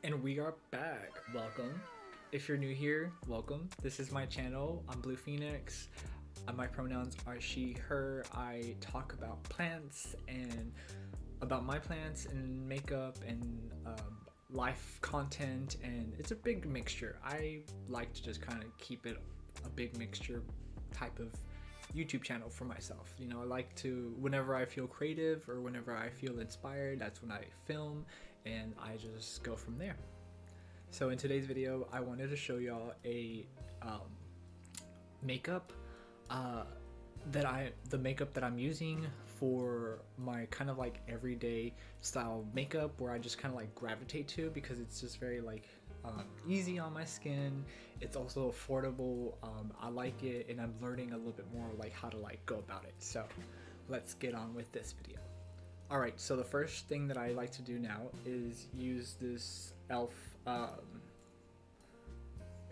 And we are back. Welcome. If you're new here, welcome. This is my channel. I'm Blue Phoenix. My pronouns are she, her. I talk about plants and about my plants and makeup and life content, and it's a big mixture. I like to just kind of keep it a big mixture type of YouTube channel for myself. You know, I like to, whenever I feel creative or whenever I feel inspired, that's when I film and I just go from there. So in today's video, I wanted to show y'all a makeup the makeup that I'm using for my kind of like everyday style makeup, where I just kind of like gravitate to because it's just very like easy on my skin. It's also affordable. I like it, and I'm learning a little bit more like how to like go about it. So let's get on with this video. Alright, so the first thing that I like to do now is use this e.l.f.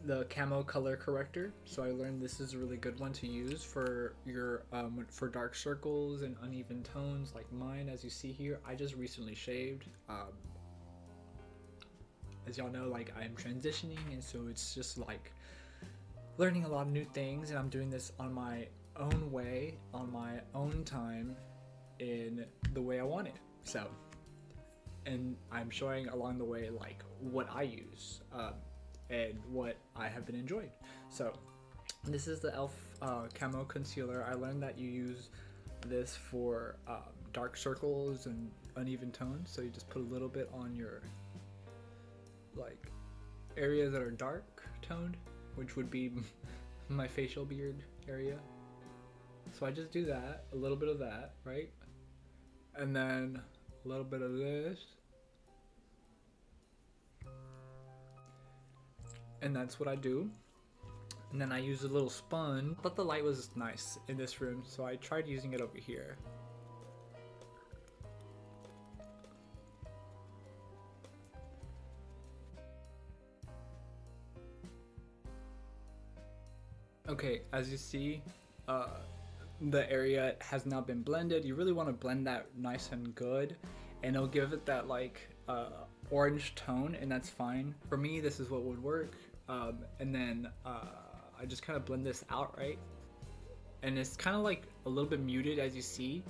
The camo color corrector. So I learned this is a really good one to use for your for dark circles and uneven tones like mine. As you see here, I just recently shaved. As y'all know, like I'm transitioning, and so it's just like learning a lot of new things, and I'm doing this on my own way, on my own time, in the way I want it. So, and I'm showing along the way like what I use and what I have been enjoying. So this is the e.l.f. Camo Concealer. I learned that you use this for dark circles and uneven tones. So you just put a little bit on your like areas that are dark toned, which would be my facial beard area. So I just do that, a little bit of that, right? And then a little bit of this. And that's what I do. And then I use a little sponge, but the light was nice in this room, so I tried using it over here. Okay, as you see, the area has now been blended. You really want to blend that nice and good, and it'll give it that like orange tone, and that's fine. For me, this is what would work. And then I just kind of blend this out, right? And it's kind of like a little bit muted, as you see,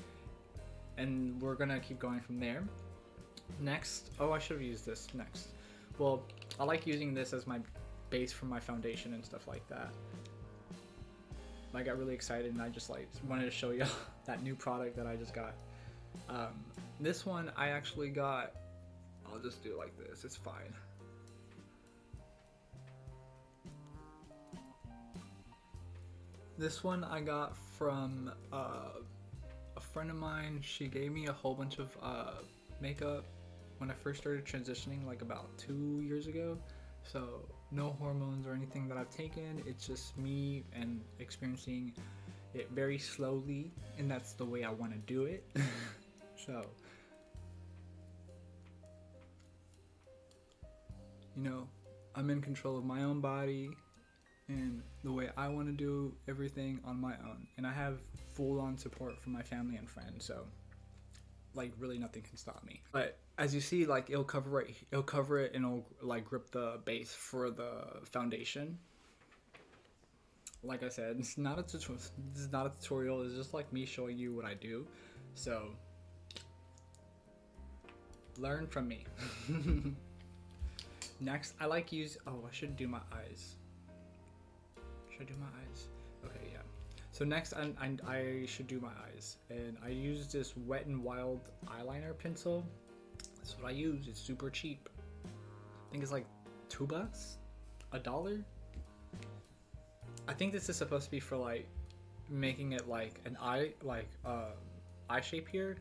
and we're gonna keep going from there. Next, oh, I should have used this next. Well, I like using this as my base for my foundation and stuff like that. I got really excited, and I just like wanted to show you that new product that I just got. This one I actually got, I'll just do it like this, it's fine. This one I got from a friend of mine. She gave me a whole bunch of makeup when I first started transitioning, like about 2 years ago. So no hormones or anything that I've taken. It's just me and experiencing it very slowly, and that's the way I want to do it. So, you know, I'm in control of my own body and the way I want to do everything on my own, and I have full-on support from my family and friends, so like really nothing can stop me. But as you see, like it'll cover it and it'll like grip the base for the foundation. Like I said, this is not a tutorial, it's just like me showing you what I do, so learn from me. Next, I like use, oh, I should do my eyes. Should I do my eyes? Okay, yeah. So next, I should do my eyes, and I use this Wet n Wild eyeliner pencil. That's what I use. It's super cheap. I think it's like $2, $1. I think this is supposed to be for like making it like an eye, like eye shape here,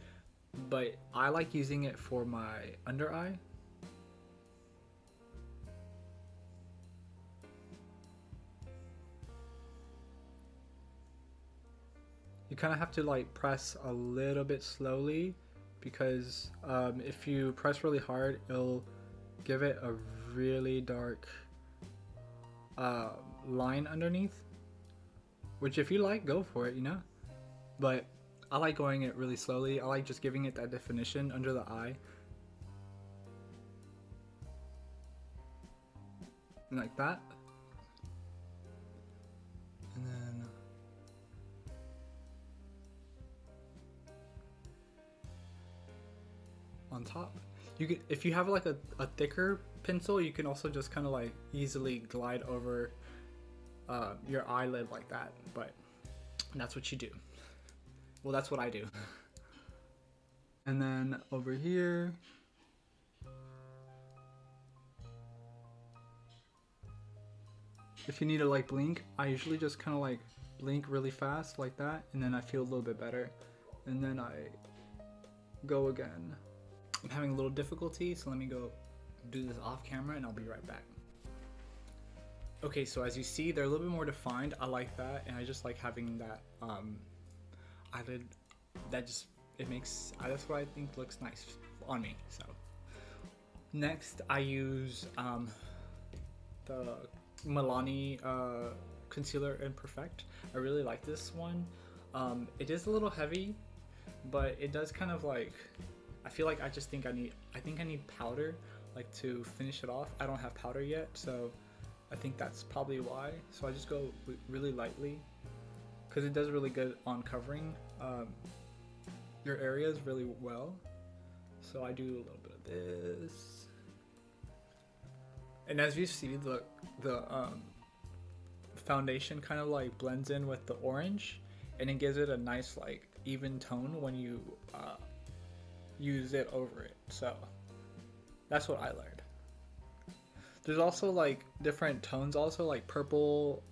but I like using it for my under eye. You kind of have to like press a little bit slowly, because if you press really hard, it'll give it a really dark line underneath, which if you like, go for it, you know. But I like going it really slowly. I like just giving it that definition under the eye. like that. And then on top, you could, if you have like a thicker pencil, you can also just kind of like easily glide over your eyelid like that. But that's what you do. Well, that's what I do. And then over here, if you need to like blink, I usually just kind of like blink really fast like that, and then I feel a little bit better, and then I go again. I'm having a little difficulty, so let me go do this off camera and I'll be right back. Okay, so as you see, they're a little bit more defined. I like that, and I just like having that eyelid. That just, it makes, that's what I think looks nice on me. So next I use the Malani concealer in Perfect. I really like this one. It is a little heavy, but it does kind of like, I feel like I think I need powder like to finish it off. I don't have powder yet, so I think that's probably why. So I just go really lightly because it does really good on covering your areas really well. So I do a little bit of this, and as you see, the foundation kind of like blends in with the orange, and it gives it a nice like even tone when you use it over it. So that's what I learned. There's also like different tones, also like purple,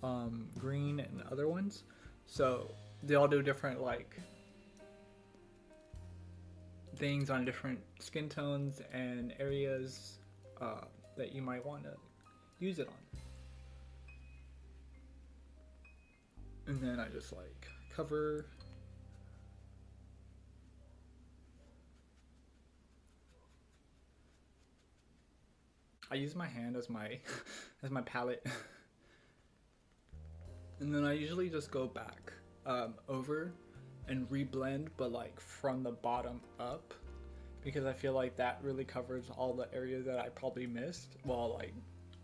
green, and other ones. So they all do different like things on different skin tones and areas that you might want to use it on. And then I just like cover. I use my hand as my as my palette. And then I usually just go back over and reblend, but like from the bottom up, because I feel like that really covers all the areas that I probably missed while like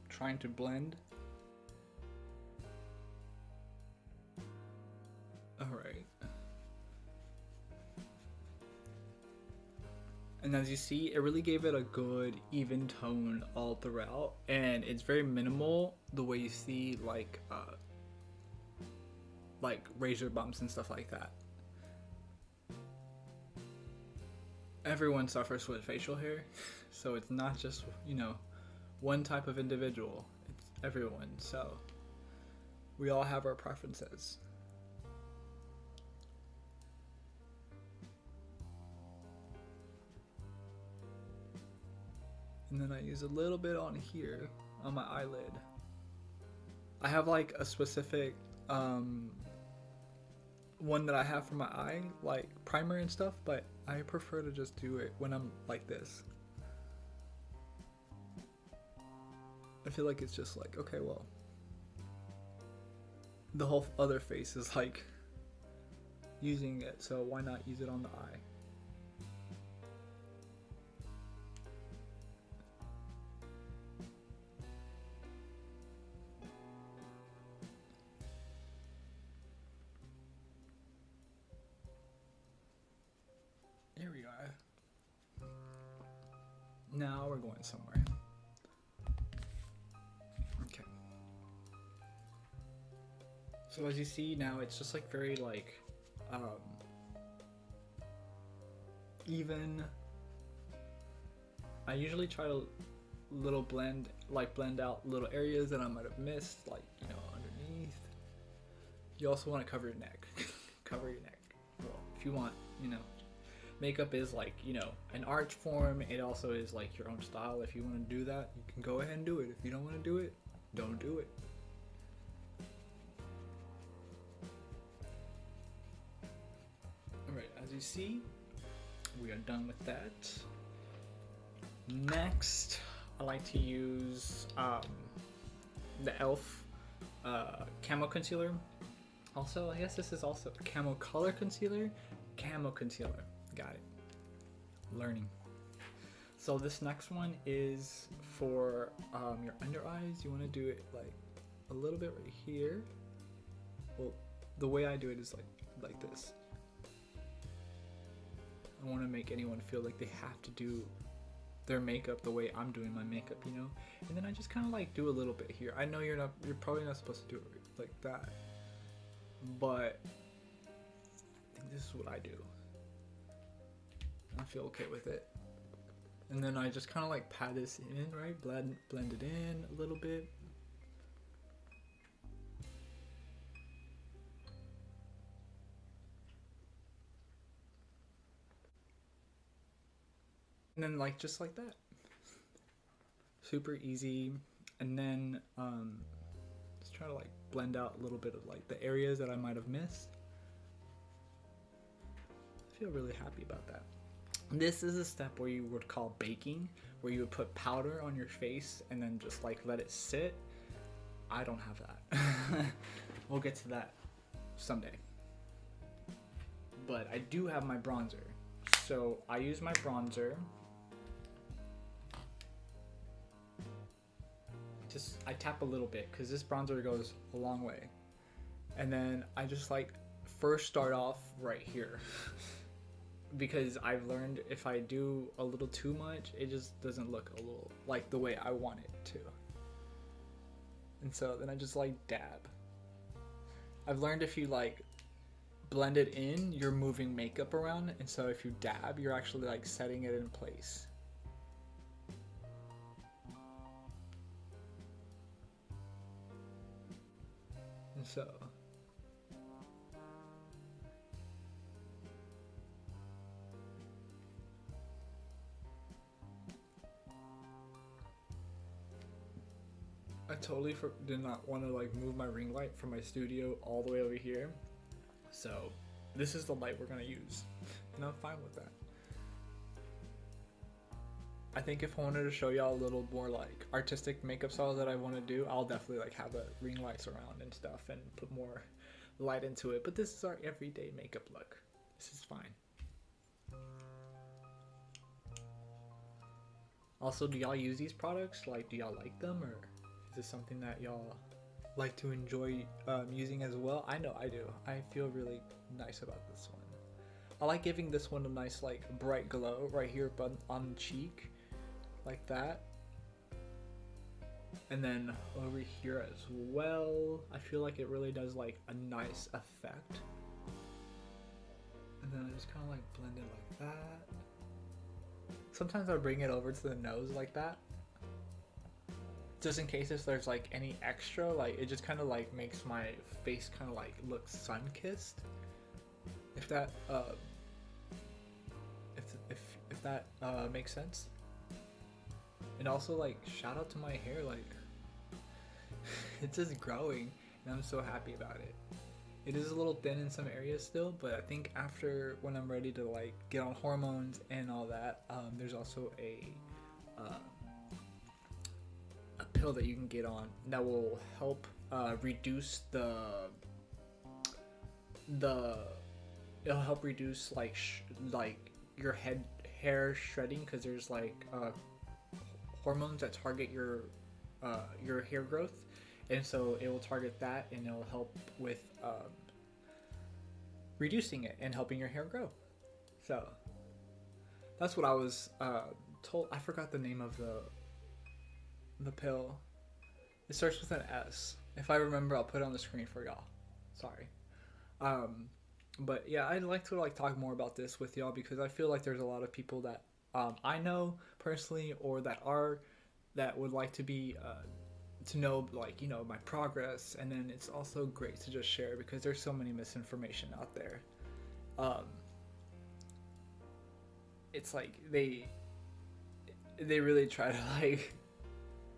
trying to blend. Alright. And as you see, it really gave it a good even tone all throughout, and it's very minimal the way you see like razor bumps and stuff like that. Everyone suffers with facial hair, so it's not just, you know, one type of individual, it's everyone, so we all have our preferences. And then I use a little bit on here on my eyelid. I have like a specific one that I have for my eye, like primer and stuff, but I prefer to just do it when I'm like this. I feel like it's just like, okay, well, the whole other face is like using it, so why not use it on the eye? There we are. Now we're going somewhere. Okay. So as you see now, it's just like very like even. I usually try to blend out little areas that I might have missed, like, you know, underneath. You also want to cover your neck. Cover your neck. Well, if you want, you know. Makeup is like, you know, an art form. It also is like your own style. If you want to do that, you can go ahead and do it. If you don't want to do it, don't do it. Alright, as you see, we are done with that. Next, I like to use the e.l.f. Camo Concealer. Also, I guess this is also Camo Color Concealer. Camo Concealer. Got it. Learning. So this next one is for your under eyes. You want to do it like a little bit right here. Well, the way I do it is like this. I don't want to make anyone feel like they have to do their makeup the way I'm doing my makeup, you know? And then I just kind of like do a little bit here. I know you're probably not supposed to do it like that, but I think this is what I do. I feel okay with it. And then I just kind of like pat this in, right? Blend it in a little bit. And then like just like that. Super easy. And then just try to like blend out a little bit of like the areas that I might have missed. I feel really happy about that. This is a step where you would call baking, where you would put powder on your face and then just like let it sit. I don't have that. We'll get to that someday. But I do have my bronzer. So I use my bronzer. I tap a little bit because this bronzer goes a long way. And then I just like first start off right here. Because I've learned if I do a little too much, it just doesn't look a little like the way I want it to. And so then I just like dab. I've learned if you like blend it in, you're moving makeup around, and so if you dab, you're actually like setting it in place. And so I totally did not want to like move my ring light from my studio all the way over here. So this is the light we're gonna use, and I'm fine with that. I think if I wanted to show y'all a little more like artistic makeup styles that I want to do, I'll definitely like have the ring lights around and stuff and put more light into it. But this is our everyday makeup look. This is fine. Also, do y'all use these products? Like, do y'all like them, or is this something that y'all like to enjoy using as well? I know I do. I feel really nice about this one. I like giving this one a nice like bright glow right here but on the cheek, like that. And then over here as well, I feel like it really does like a nice effect. And then I just kind of like blend it like that. Sometimes I bring it over to the nose like that, just in case if there's like any extra, like it just kind of like makes my face kind of like look sun-kissed, if that if that makes sense. And also like shout out to my hair, like it's just growing and I'm so happy about it. It is a little thin in some areas still, but I think after when I'm ready to like get on hormones and all that, there's also a pill that you can get on that will help reduce it'll help reduce like your hair shredding, because there's like hormones that target your hair growth, and so it will target that and it will help with reducing it and helping your hair grow. So that's what I was told. I forgot the name of the pill. It starts with an S. If I remember, I'll put it on the screen for y'all. Sorry. But yeah, I'd like to like talk more about this with y'all, because I feel like there's a lot of people that I know personally, or that would like to be to know, like, you know, my progress. And then it's also great to just share, because there's so many misinformation out there. It's like they really try to like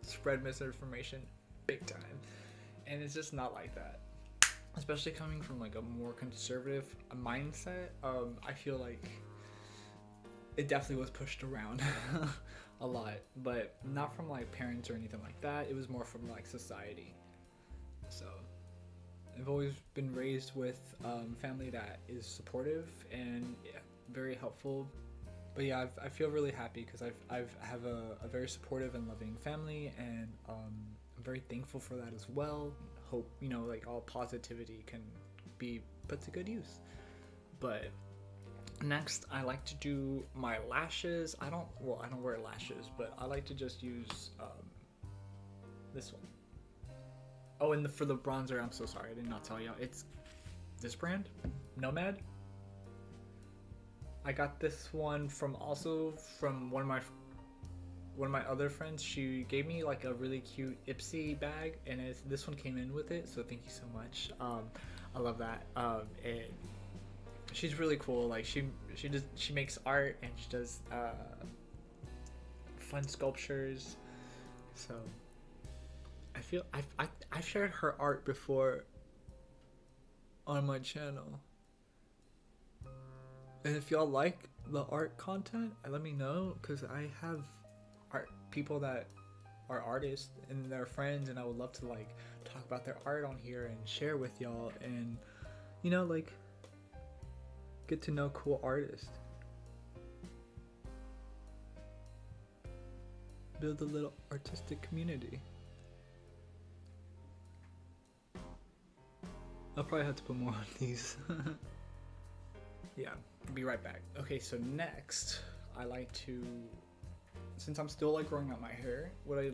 spread misinformation big time, and it's just not like that, especially coming from like a more conservative mindset. I feel like it definitely was pushed around a lot, but not from like parents or anything like that. It was more from like society. So I've always been raised with family that is supportive and very helpful, But yeah, I feel really happy because I've have a very supportive and loving family, and I'm very thankful for that as well. Hope, you know, like all positivity can be put to good use. But next, I like to do my lashes. I don't wear lashes, but I like to just use this one. Oh, and for the bronzer, I'm so sorry, I did not tell you. It's this brand, Nomad. I got this one from one of my other friends. She gave me like a really cute Ipsy bag, and this one came in with it. So thank you so much. I love that. And she's really cool. Like she makes art, and she does fun sculptures. So I feel I've shared her art before on my channel. And if y'all like the art content, let me know, because I have art people that are artists and they're friends, and I would love to like talk about their art on here and share with y'all, and you know, like get to know cool artists. Build a little artistic community. I'll probably have to put more on these. Yeah, be right back. Okay, so next, I like to, since I'm still like growing out my hair, what I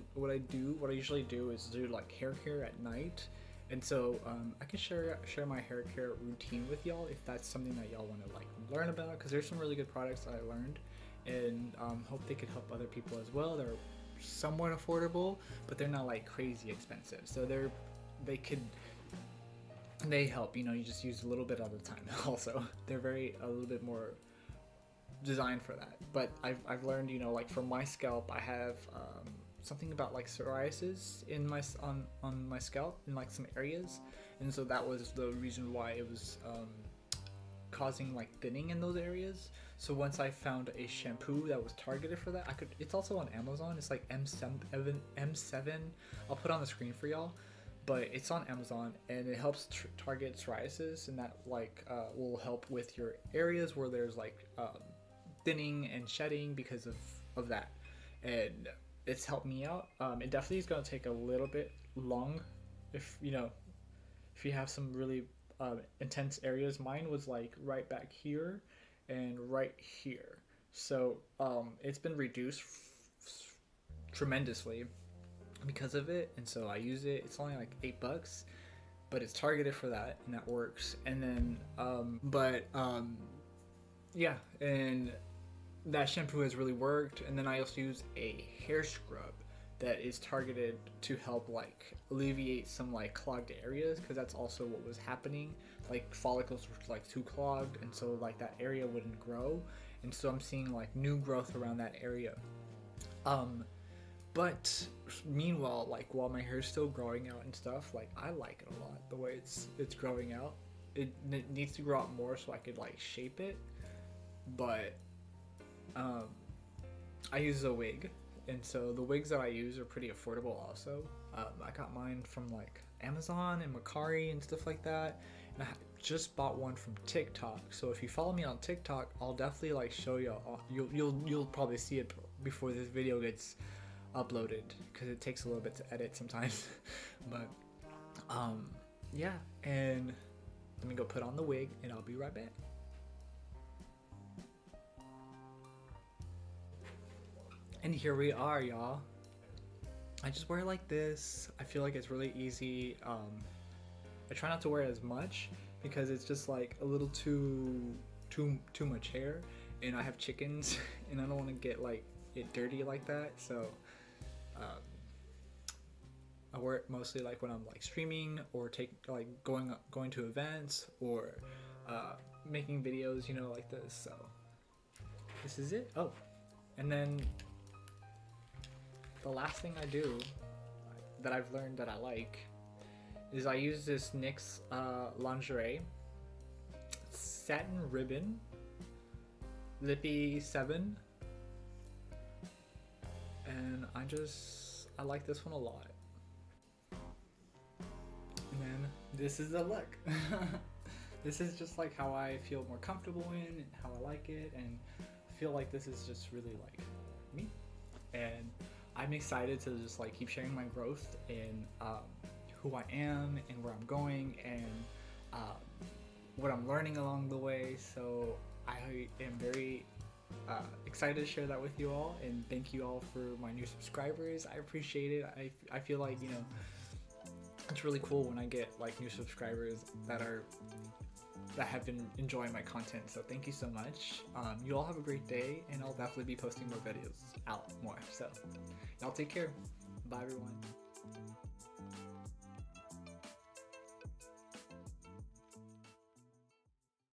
usually do is do like hair care at night, and so I can share my hair care routine with y'all if that's something that y'all want to like learn about, because there's some really good products that I learned, and hope they could help other people as well. They're somewhat affordable, but they're not like crazy expensive, so they help, you know, you just use a little bit at a time. Also, they're a little bit more designed for that. But I've learned, you know, like for my scalp, I have something about like psoriasis in on my scalp in like some areas, and so that was the reason why it was causing like thinning in those areas. So once I found a shampoo that was targeted for that, it's also on Amazon. It's like M7. I'll put it on the screen for y'all. But it's on Amazon, and it helps target psoriasis, and that like will help with your areas where there's like thinning and shedding because of that, and it's helped me out. It definitely is going to take a little bit long if you have some really intense areas. Mine was like right back here and right here, so it's been reduced tremendously because of it, and so I use it. It's only like $8, but it's targeted for that, and that works. And then yeah, and that shampoo has really worked. And then I also use a hair scrub that is targeted to help like alleviate some like clogged areas, because that's also what was happening. Like follicles were like too clogged, and so like that area wouldn't grow, and so I'm seeing like new growth around that area. But meanwhile, like while my hair is still growing out and stuff, like I like it a lot the way it's growing out. It needs to grow out more so I could like shape it. But I use a wig, and so the wigs that I use are pretty affordable also. I got mine from like Amazon and Mercari and stuff like that, and I just bought one from TikTok. So if you follow me on TikTok, I'll definitely like show you. You'll probably see it before this video gets uploaded, because it takes a little bit to edit sometimes. But yeah, and let me go put on the wig, and I'll be right back. And here we are, y'all. I just wear it like this. I feel like it's really easy. I try not to wear it as much because it's just like a little too much hair, and I have chickens and I don't want to get like it dirty like that. So I wear it mostly like when I'm like streaming, or going to events, or making videos, you know, like this. So this is it. Oh, and then the last thing I do that I've learned that I like is I use this NYX lingerie satin ribbon lippy 7, and I like this one a lot. And then this is the look. This is just like how I feel more comfortable in, and how I like it, and feel like this is just really like me, and I'm excited to just like keep sharing my growth in who I am and where I'm going and what I'm learning along the way. So I am very excited to share that with you all, and thank you all for my new subscribers. I appreciate it. I feel like, you know, it's really cool when I get like new subscribers that have been enjoying my content. So thank you so much. You all have a great day, and I'll definitely be posting more videos out more. So y'all take care. Bye everyone.